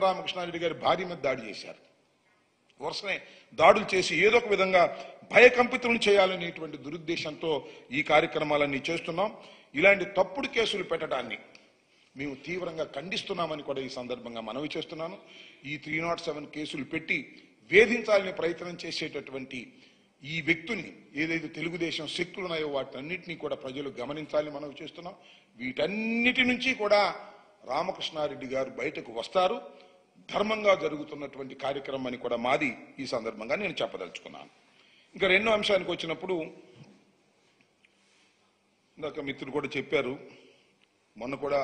రామకృష్ణారెడ్డి గారి భార్య మీద దాడి చేశారు. వరుసనే దాడులు చేసి ఏదో ఒక విధంగా భయకంపితులను చేయాలనేటువంటి దురుద్దేశంతో ఈ కార్యక్రమాలన్నీ చేస్తున్నాం. ఇలాంటి తప్పుడు కేసులు పెట్టడాన్ని మేము తీవ్రంగా ఖండిస్తున్నామని కూడా ఈ సందర్భంగా మనవి చేస్తున్నాను. ఈ 307 కేసులు పెట్టి వేధించాలని ప్రయత్నం చేసేటటువంటి ఈ వ్యక్తుల్ని ఏదైతే తెలుగుదేశం శక్తులు ఉన్నాయో వాటన్నిటినీ కూడా ప్రజలు గమనించాలని మనవి చేస్తున్నాం. వీటన్నిటి నుంచి కూడా రామకృష్ణారెడ్డి గారు బయటకు వస్తారు. ధర్మంగా జరుగుతున్నటువంటి కార్యక్రమం అని కూడా మాది ఈ సందర్భంగా నేను చెప్పదలుచుకున్నాను. ఇంకా రెండో అంశానికి వచ్చినప్పుడు ఇందాక మిత్రులు కూడా చెప్పారు. మొన్న కూడా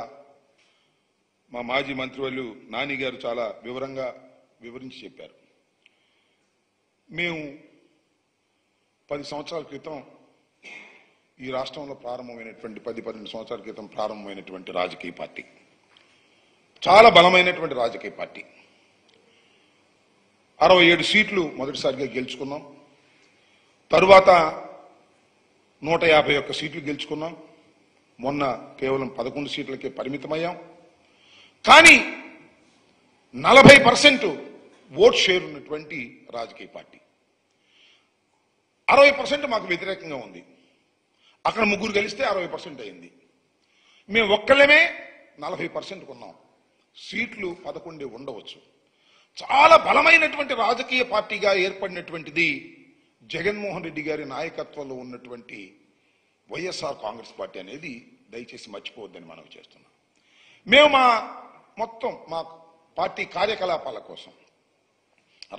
మా మాజీ మంత్రివర్యులు నాని గారు చాలా వివరించి చెప్పారు. మేము 10 సంవత్సరాల క్రితం ఈ రాష్ట్రంలో ప్రారంభమైనటువంటి 10-12 సంవత్సరాల క్రితం ప్రారంభమైనటువంటి రాజకీయ పార్టీ, చాలా బలమైనటువంటి రాజకీయ పార్టీ. 67 సీట్లు మొదటిసారిగా గెలుచుకున్నాం. తరువాత 151 సీట్లు గెలుచుకున్నాం. మొన్న కేవలం 11 సీట్లకే పరిమితమయ్యాం. కానీ 40% ఓట్ షేర్ ఉన్నటువంటి రాజకీయ పార్టీ. 60% మాకు వ్యతిరేకంగా ఉంది. అక్కడ ముగ్గురు గెలిస్తే 60% అయింది. మేము ఒక్కళ్ళమే 40% కొన్నాం. సీట్లు 11 ఉండవచ్చు. చాలా బలమైనటువంటి రాజకీయ పార్టీగా ఏర్పడినటువంటిది జగన్మోహన్ రెడ్డి గారి నాయకత్వంలో ఉన్నటువంటి వైఎస్ఆర్ కాంగ్రెస్ పార్టీ అనేది దయచేసి మర్చిపోవద్దని మనవి చేస్తున్నాం. మేము మా పార్టీ కార్యకలాపాల కోసం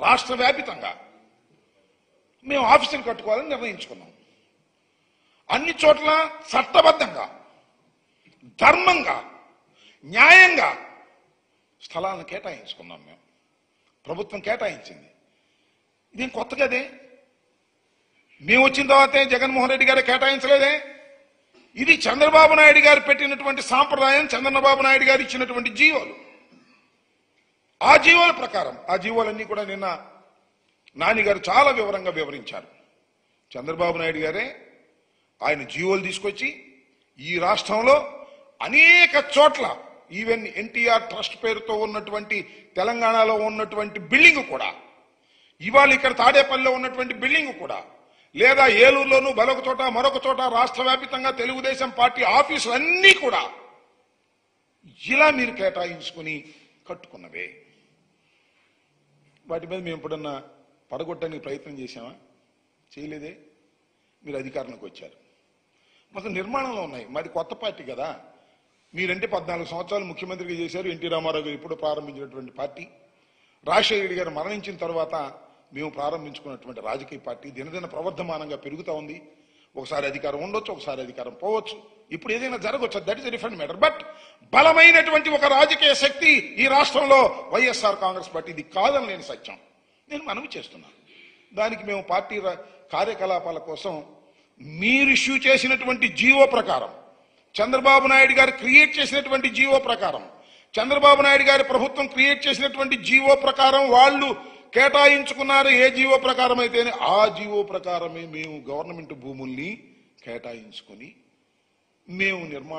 రాష్ట్ర వ్యాపితంగా మేము ఆఫీసులు కట్టుకోవాలని నిర్ణయించుకున్నాం. అన్ని చోట్ల చట్టబద్ధంగా, ధర్మంగా, న్యాయంగా స్థలాలను కేటాయించుకున్నాం. ప్రభుత్వం కేటాయించింది. ఇదేం కొత్త కదే. మేము వచ్చిన తర్వాతే జగన్మోహన్ రెడ్డి గారు కేటాయించలేదే. ఇది చంద్రబాబు నాయుడు గారు పెట్టినటువంటి సాంప్రదాయం, చంద్రబాబు నాయుడు గారు ఇచ్చినటువంటి జీవోలు. ఆ జీవోల ప్రకారం, ఆ జీవోలన్నీ కూడా నిన్న నాని గారు చాలా వివరంగా వివరించారు. చంద్రబాబు నాయుడు గారే ఆయన జీవోలు తీసుకొచ్చి ఈ రాష్ట్రంలో అనేక చోట్ల, ఈవెన్ ఎన్టీఆర్ ట్రస్ట్ పేరుతో ఉన్నటువంటి తెలంగాణలో ఉన్నటువంటి బిల్డింగ్ కూడా, ఇవాళ ఇక్కడ తాడేపల్లిలో ఉన్నటువంటి బిల్డింగ్ కూడా, లేదా ఏలూరులోనూ మరొక చోట రాష్ట్ర వ్యాప్తంగా తెలుగుదేశం పార్టీ ఆఫీసులన్నీ కూడా ఇలా మీరు కేటాయించుకుని కట్టుకున్నవే. వాటి మీద మేము ఎప్పుడన్నా పడగొట్టడానికి ప్రయత్నం చేశామా? చేయలేదే. మీరు అధికారంలోకి వచ్చారు. మొత్తం నిర్మాణంలో ఉన్నాయి. మాది కొత్త పార్టీ కదా. మీరంటే 14 సంవత్సరాలు ముఖ్యమంత్రిగా చేశారు. ఎన్టీ రామారావు గారు ఇప్పుడు ప్రారంభించినటువంటి పార్టీ. రాజశేఖర రెడ్డి గారు మరణించిన తర్వాత మేము ప్రారంభించుకున్నటువంటి రాజకీయ పార్టీ దినదిన ప్రవర్ధమానంగా పెరుగుతూ ఉంది. ఒకసారి అధికారం ఉండొచ్చు, ఒకసారి అధికారం పోవచ్చు. ఇప్పుడు ఏదైనా జరగవచ్చు. That is a different matter. But బలమైనటువంటి ఒక రాజకీయ శక్తి ఈ రాష్ట్రంలో వైఎస్ఆర్ కాంగ్రెస్ పార్టీ. ఇది కాదని నేను సత్యం. నేను మనవి చేస్తున్నాను. దానికి మేము పార్టీ కార్యకలాపాల కోసం మీరు ఇష్యూ చేసినటువంటి జీవో ప్రకారం, చంద్రబాబు నాయుడు గారు క్రియేట్ చేసినటువంటి జీవో ప్రకారం, చంద్రబాబు నాయుడు గారి ప్రభుత్వం క్రియేట్ చేసినటువంటి జీవో ప్రకారం వాళ్ళు కేటాయించుకున్నారు. ఏ జీవో ప్రకారం అయితేనే ఆ జీవో ప్రకారమే మేము గవర్నమెంట్ భూముల్ని కేటాయించుకొని మేము నిర్మాణం